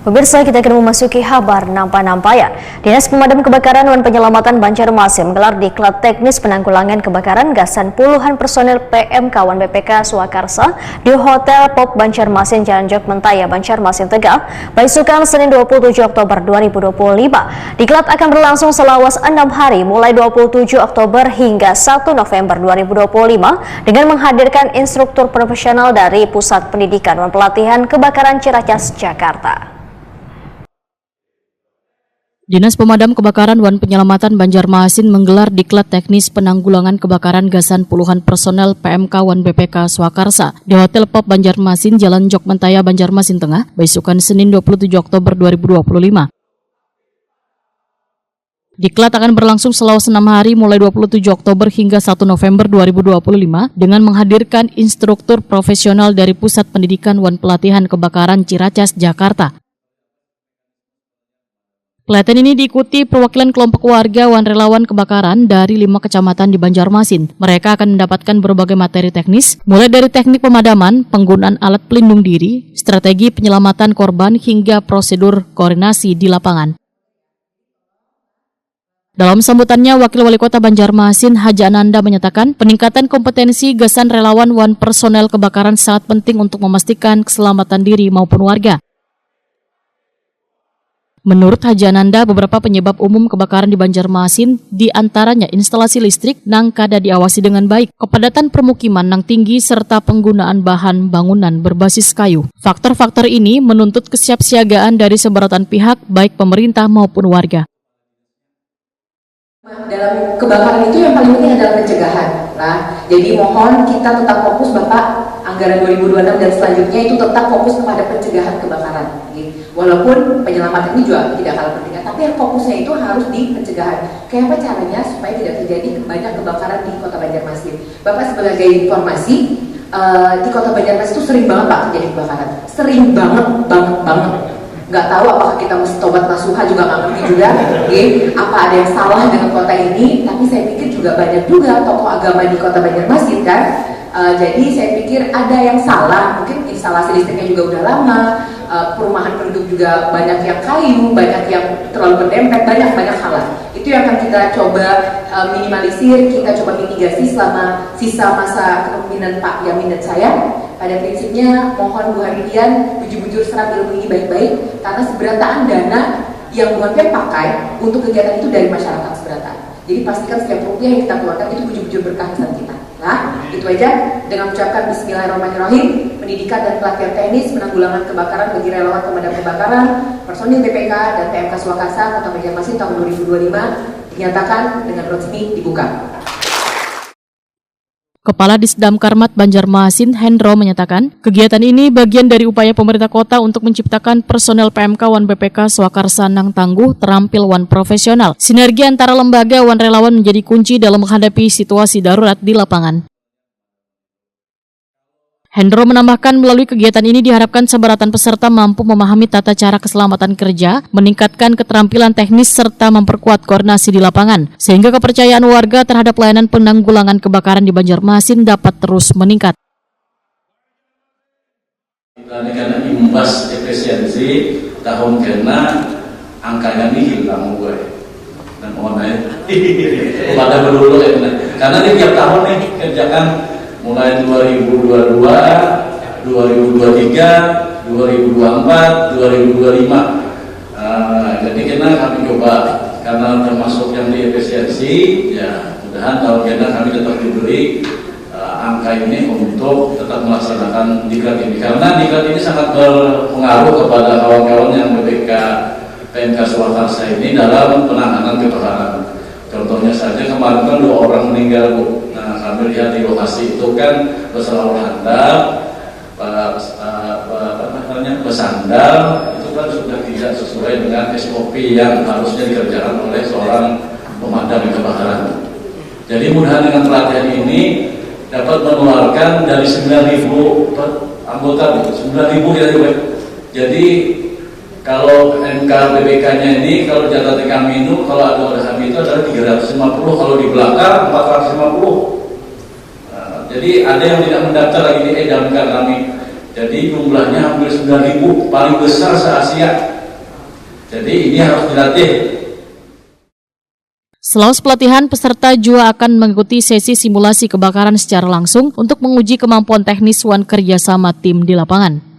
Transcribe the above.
Pemirsa, kita akan memasuki kabar nampak-nampayan. Dinas Pemadam Kebakaran dan Penyelamatan Banjarmasin menggelar diklat teknis penanggulangan kebakaran gasan puluhan personel PMK Wan BPK Swakarsa di Hotel Pop Banjarmasin, Jalan Jok Mentaya, Banjarmasin, Tegal, Baisukan, Senin 27 Oktober 2025. Diklat akan berlangsung selama 6 hari, mulai 27 Oktober hingga 1 November 2025, dengan menghadirkan instruktur profesional dari Pusat Pendidikan dan Pelatihan Kebakaran Ciracas, Jakarta. Dinas Pemadam Kebakaran dan Penyelamatan Banjarmasin menggelar diklat teknis penanggulangan kebakaran gasan puluhan personel PMK Wan BPK Swakarsa di Hotel Pop Banjarmasin, Jalan Jok Mentaya, Banjarmasin Tengah, Baisukan, Senin 27 Oktober 2025. Diklat akan berlangsung selama 6 hari mulai 27 Oktober hingga 1 November 2025 dengan menghadirkan instruktur profesional dari Pusat Pendidikan dan Pelatihan Kebakaran Ciracas, Jakarta. Pelatihan ini diikuti perwakilan kelompok warga wan relawan kebakaran dari 5 kecamatan di Banjarmasin. Mereka akan mendapatkan berbagai materi teknis, mulai dari teknik pemadaman, penggunaan alat pelindung diri, strategi penyelamatan korban, hingga prosedur koordinasi di lapangan. Dalam sambutannya, Wakil Wali Kota Banjarmasin Haji Ananda menyatakan peningkatan kompetensi gasan relawan wan personel kebakaran sangat penting untuk memastikan keselamatan diri maupun warga. Menurut Haji Ananda, beberapa penyebab umum kebakaran di Banjarmasin diantaranya instalasi listrik nang kada diawasi dengan baik, kepadatan permukiman nang tinggi, serta penggunaan bahan bangunan berbasis kayu. Faktor-faktor ini menuntut kesiapsiagaan dari sebaratan pihak, baik pemerintah maupun warga. Dalam kebakaran itu yang paling penting adalah pencegahan. Jadi mohon kita tetap fokus, Bapak, anggaran 2026 dan selanjutnya itu tetap fokus kepada pencegahan kebakaran. Walaupun penyelamatan ini juga tidak kalah penting, tapi yang fokusnya itu harus di pencegahan. Kayak apa caranya supaya tidak terjadi banyak kebakaran di Kota Banjarmasin? Bapak, sebagai informasi, di Kota Banjarmasin itu sering banget Pak terjadi kebakaran. Sering banget. Nggak tahu apakah kita mesti tobat nasuha, juga nggak ngerti juga. Apa ada yang salah dengan kota ini? Tapi saya pikir juga banyak juga tokoh agama di Kota Banjarmasin kan. Jadi saya pikir ada yang salah, mungkin instalasi listriknya juga udah lama, perumahan penduduk juga banyak yang kayu, banyak yang terlalu berdempet, banyak hal. Itu yang akan kita coba minimalisir, kita coba mitigasi selama sisa masa kepemimpinan Pak Yamin dan saya. Pada prinsipnya mohon Bu Haridian bujur-bujur serap ilmu ini baik-baik, karena seberataan dana yang Bu Haridian pakai untuk kegiatan itu dari masyarakat seberataan. Jadi pastikan setiap rupiah yang kita keluarkan itu bujur-bujur berkah buat kita. Itu aja, dengan mengucapkan Bismillahirrahmanirrahim. Pendidikan dan pelatihan teknis penanggulangan kebakaran bagi relawan pemadam kebakaran personil BPK dan PMK Swakarsa Kota Banjarmasin tahun 2025 dinyatakan dengan resmi dibuka. Kepala Disdam Karmat Banjarmasin Hendro menyatakan, kegiatan ini bagian dari upaya pemerintah kota untuk menciptakan personel PMK wan BPK Swakarsa nang tangguh, terampil, wan profesional. Sinergi antara lembaga wan relawan menjadi kunci dalam menghadapi situasi darurat di lapangan. Hendro menambahkan, melalui kegiatan ini diharapkan sebaratan peserta mampu memahami tata cara keselamatan kerja, meningkatkan keterampilan teknis, serta memperkuat koordinasi di lapangan, sehingga kepercayaan warga terhadap layanan penanggulangan kebakaran di Banjarmasin dapat terus meningkat. Karena imbas efisiensi tahun kena angkanya ini hilang gue dan online pada berulu karena di tiap tahun nih kerjakan mulai 2022, 2023, 2024, 2025. Jadi kita kami coba, karena termasuk yang di efisiensi, ya mudah-mudahan tahun kena kami tetap diberi angka ini untuk tetap melaksanakan diklat ini. Karena diklat ini sangat berpengaruh kepada kawan-kawan yang BPK PMK Swakarsa ini dalam penanganan kebakaran. Contohnya saja kemarin kan 2 orang meninggal, Bu. Nah, kami lihat di lokasi itu kan berselalu handal, bersandal, itu kan sudah tidak sesuai dengan SOP yang harusnya dikerjakan oleh seorang pemadam kebakaran. Jadi mudah dengan pelatihan ini dapat menularkan dari 9.000 anggota, 9.000 ya. Jadi kalau MK BPK-nya ini, kalau catatan kami itu, kalau ada kami itu adalah 350, kalau di belakang 450. Jadi ada yang tidak mendaftar lagi di EDAMK kami. Jadi jumlahnya hampir 9.000, paling besar se-Asia. Jadi ini harus dilatih. Setelah pelatihan, peserta juga akan mengikuti sesi simulasi kebakaran secara langsung untuk menguji kemampuan teknis wan kerjasama tim di lapangan.